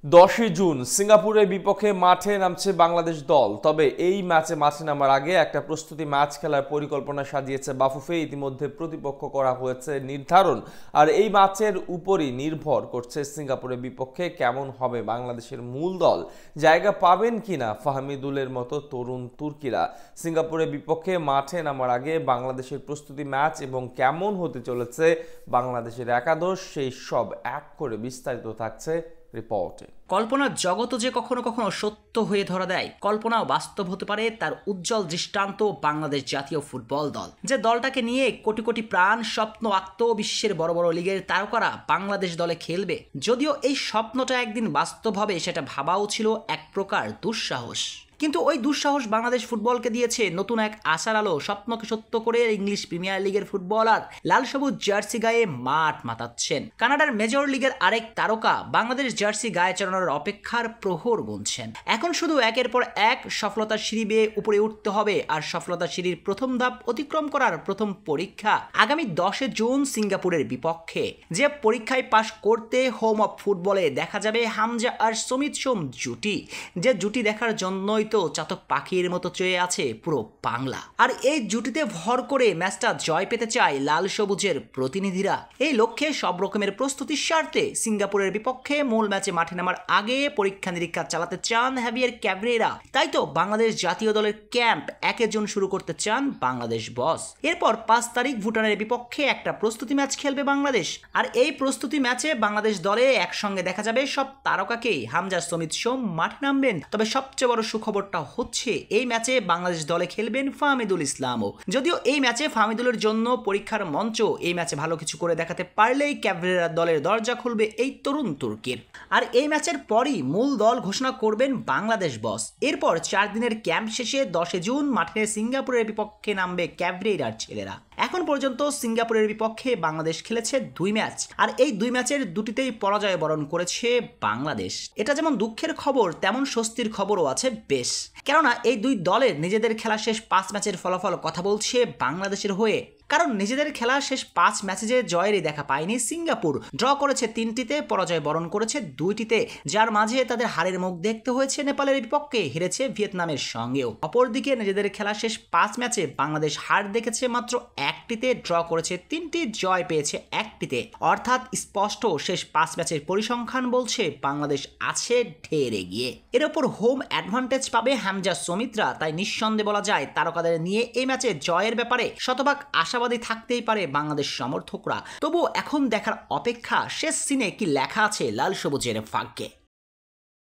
10ই June সিঙ্গাপুরের বিপক্ষে মাঠে নামছে বাংলাদেশ দল। তবে এই ম্যাচে মাঠে নামার আগে একটা প্রস্তুতি ম্যাচ খেলার পরিকল্পনা সাজিয়েছে বাফুফে। ইতিমধ্যে প্রতিপক্ষ করা হয়েছে নির্ধারণ, আর এই ম্যাচের উপরই নির্ভর করছে সিঙ্গাপুরের বিপক্ষে কেমন হবে বাংলাদেশের মূল দল, জায়গা পাবেন কিনা ফাহমিদুলের মতো তরুণ তুর্কিরা। সিঙ্গাপুরের বিপক্ষে মাঠে নামার আগে বাংলাদেশের প্রস্তুতি ম্যাচ এবং কেমন হতে চলেছে বাংলাদেশের একাদশ, সেই সব এক করে বিস্তারিত থাকছে রিপোর্টে। কল্পনার জগৎ যে কখনো কখনো সত্য হয়ে ধরা দেয়, কল্পনাও বাস্তব হতে পারে তার উজ্জ্বল দৃষ্টান্ত বাংলাদেশ জাতীয় ফুটবল দল। যে দলটাকে নিয়ে কোটি কোটি প্রাণ স্বপ্ন আঁকত বিশ্বের বড় বড় লিগের তারকারা বাংলাদেশ দলে খেলবে। যদিও এই স্বপ্নটা একদিন বাস্তব হবে সেটা ভাবাও ছিল এক প্রকার দুঃসাহস, কিন্তু ওই দুঃসাহস বাংলাদেশ ফুটবলকে দিয়েছে নতুন এক আশার আলো। স্বপ্নকে সত্য করে ইংলিশ প্রিমিয়ার লিগের ফুটবলার লাল সবুজ জার্সি গায়ে মাঠ মাতাচ্ছেন। কানাডার মেজর লিগের আরেক তারকা বাংলাদেশ জার্সি গায়ে চড়ানোর অপেক্ষার প্রহর গুনছেন। এখন শুধু একের পর এক সফলতার সিঁড়ি বেয়ে উপরে উঠতে হবে, আর সফলতার সিঁড়ির প্রথম ধাপ অতিক্রম করার প্রথম পরীক্ষা আগামী 10 জুন সিঙ্গাপুরের বিপক্ষে। যে পরীক্ষায় পাশ করতে হোম অফ ফুটবলে দেখা যাবে হামজা আর সমিত সোম জুটি, যে জুটি দেখার জন্যই তো চাতক পাখির মতো চেয়ে আছে পুরো বাংলা। আর এই জুটিতে ভর করে ম্যাচটা জয় পেতে চায় লাল সবুজের প্রতিনিধিরা। এই লক্ষ্যে সব রকমের প্রস্তুতির স্বার্থে সিঙ্গাপুরের বিপক্ষে মূল ম্যাচে মাঠে নামার আগে পরীক্ষা নিরীক্ষা চালাতে চান হ্যাভিয়ার ক্যাভরেরা। তাই তো বাংলাদেশ জাতীয় দলের ক্যাম্প 1 জুন শুরু করতে চান বাংলাদেশ বস। এরপর 5 তারিখ ভুটানের বিপক্ষে একটা প্রস্তুতি ম্যাচ খেলবে বাংলাদেশ। আর এই প্রস্তুতি ম্যাচে বাংলাদেশ দলে একসঙ্গে দেখা যাবে সব তারকাকেই। হামজা সমিত সোম মাঠে নামবেন। তবে সবচেয়ে বড় সুখবর হচ্ছে এই ম্যাচে বাংলাদেশ দলে খেলবেন ফাহমিদুল ইসলামও। যদিও এই ম্যাচে ফাহমিদুলের জন্য পরীক্ষার মঞ্চ, এই ম্যাচে ভালো কিছু করে দেখাতে পারলেই ক্যাভরেরা দলের দরজা খুলবে এই তরুণ তুর্কির। আর এই ম্যাচের পরই মূল দল ঘোষণা করবেন বাংলাদেশ বস। এরপর 4 দিনের ক্যাম্প শেষে 10 জুন মাঠে সিঙ্গাপুরের বিপক্ষে নামবে ক্যাভরেরার ছেলেরা। এখন পর্যন্ত সিঙ্গাপুরের বিপক্ষে বাংলাদেশ খেলেছে 2 ম্যাচ, আর এই 2 ম্যাচের দুটিতেই পরাজয় বরণ করেছে বাংলাদেশ। এটা যেমন দুঃখের খবর তেমন স্বস্তির খবরও আছে বেশ, কেননা এই 2 দলের নিজেদের খেলা শেষ 5 ম্যাচের ফলাফল কথা বলছে বাংলাদেশের হয়ে। কারণ নিজেদের খেলা শেষ 5 ম্যাচে যে জয়েরই দেখা পায়নি সিঙ্গাপুর। ড্র করেছে 3টিতে, পরাজয় বরণ করেছে 2টিতে, যার মাঝে তাদের হারের মুখ দেখতে হয়েছে নেপালের বিপক্ষে, হেরেছে ভিয়েতনামের সঙ্গেও। অপরদিকে নিজেদের খেলা শেষ 5 ম্যাচে বাংলাদেশ হার দেখেছে মাত্র 1টিতে, ড্র করেছে 3টি, জয় পেয়েছে 1টিতে। অর্থাৎ স্পষ্ট শেষ 5 ম্যাচের পরিসংখ্যান বলছে বাংলাদেশ আছে ঢের এগিয়ে। এর ওপর হোম অ্যাডভান্টেজ পাবে হামজা সমিতরা। তাই নিঃসন্দেহে বলা যায় তারকাদের নিয়ে এই ম্যাচে জয়ের ব্যাপারে শতভাগ আশাবাদী থাকতেই পারে বাংলাদেশ সমর্থকরা। তবুও এখন দেখার অপেক্ষা শেষ সিনে কি লেখা আছে লাল সবুজের ভাগ্যে।